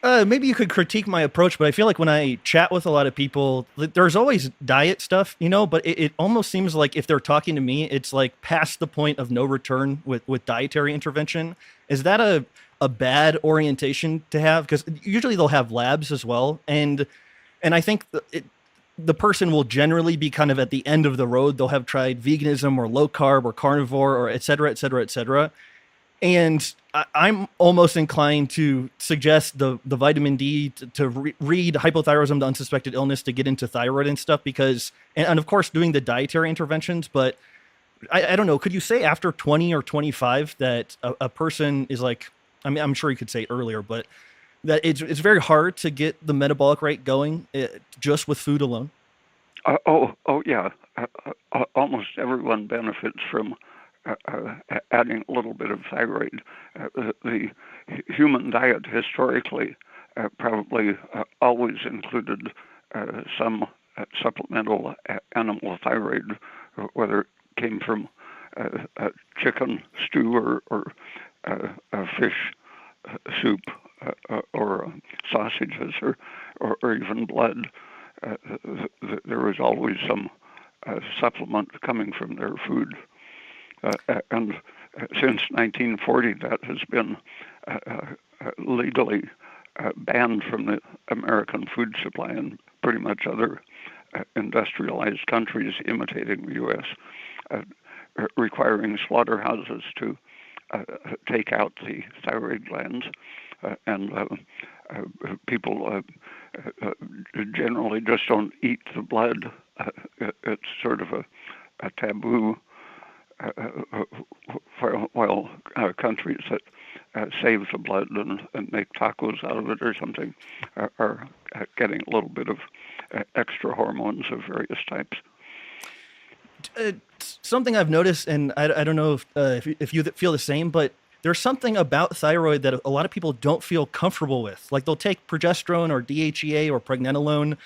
Maybe you could critique my approach, but I feel like when I chat with a lot of people, there's always diet stuff, but it almost seems like if they're talking to me, it's like past the point of no return with dietary intervention. Is that a bad orientation to have? Because usually they'll have labs as well. And I think the person will generally be kind of at the end of the road. They'll have tried veganism or low carb or carnivore or et cetera, et cetera, et cetera. And I'm almost inclined to suggest the vitamin D to read hypothyroidism to unsuspected illness to get into thyroid and stuff because, and of course, doing the dietary interventions. But I don't know. Could you say after 20 or 25 that a person is like, I mean, I'm sure you could say earlier, but that it's very hard to get the metabolic rate going just with food alone? Yeah. Almost everyone benefits from adding a little bit of thyroid. The human diet historically probably always included some supplemental animal thyroid, whether it came from chicken stew or fish soup or sausages or even blood. Uh, there was always some supplement coming from their food. And since 1940, that has been legally banned from the American food supply, and pretty much other industrialized countries imitating the U.S., uh, requiring slaughterhouses to take out the thyroid glands. And people generally just don't eat the blood. It's sort of a taboo, while countries that save the blood and make tacos out of it or something are getting a little bit of extra hormones of various types. Something I've noticed, and I don't know if you feel the same, but there's something about thyroid that a lot of people don't feel comfortable with. Like they'll take progesterone or DHEA or pregnenolone,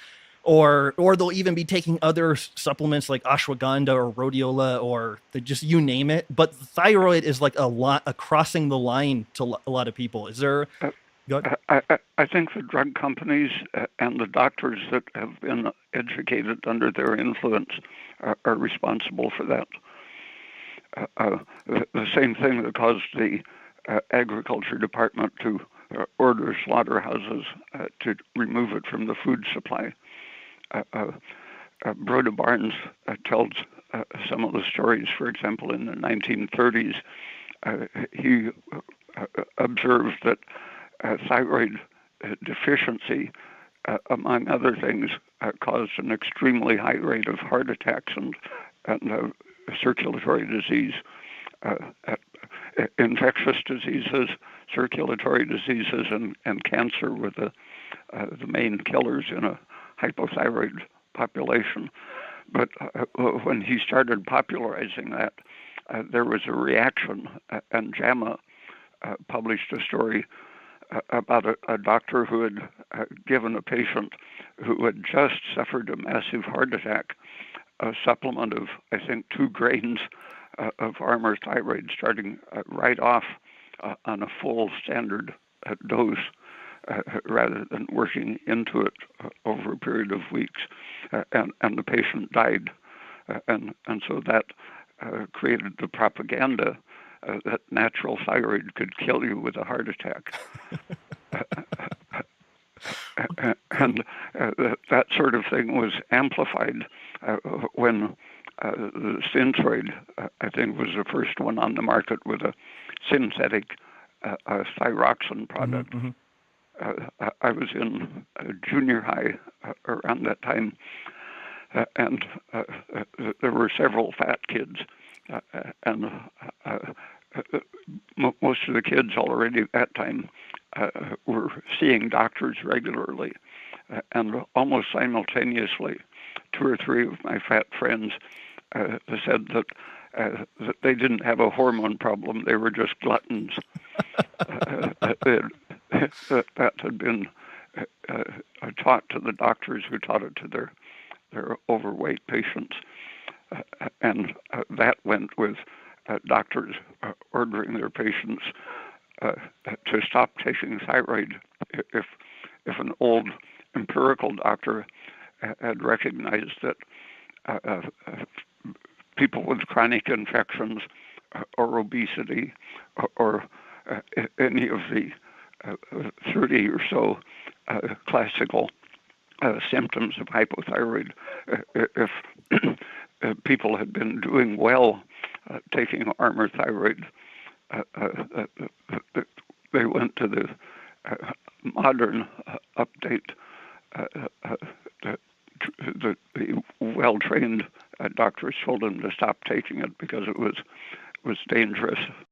or they'll even be taking other supplements like ashwagandha or rhodiola or just you name it. But thyroid is like a crossing the line to a lot of people. Is there? Uh, Go ahead. I think the drug companies and the doctors that have been educated under their influence are responsible for that. The same thing that caused the agriculture department to order slaughterhouses to remove it from the food supply. Broda Barnes tells some of the stories. For example, in the 1930s, he observed that thyroid deficiency, among other things, caused an extremely high rate of heart attacks and circulatory disease, uh, uh, infectious diseases, circulatory diseases, and cancer were the main killers in a hypothyroid population. But when he started popularizing that, there was a reaction, and JAMA published a story about a doctor who had given a patient who had just suffered a massive heart attack a supplement of, I think, 2 grains of Armour thyroid, starting right off on a full standard dose, rather than working into it over a period of weeks, and the patient died, and so that created the propaganda that natural thyroid could kill you with a heart attack. And that sort of thing was amplified when the Synthroid, I think, was the first one on the market with a synthetic thyroxine product. Mm-hmm. I was in junior high around that time, and there were several fat kids, and most of the kids already at that time were seeing doctors regularly, and almost simultaneously, 2 or 3 of my fat friends said that they didn't have a hormone problem; they were just gluttons. That had been taught to the doctors who taught it to their overweight patients, and that went with doctors ordering their patients to stop taking thyroid if if an old empirical doctor had recognized that people with chronic infections or obesity or any of the 30 or so classical symptoms of hypothyroid, if people had been doing well taking armor thyroid, they went to the modern update. The well-trained doctors told them to stop taking it because it was dangerous.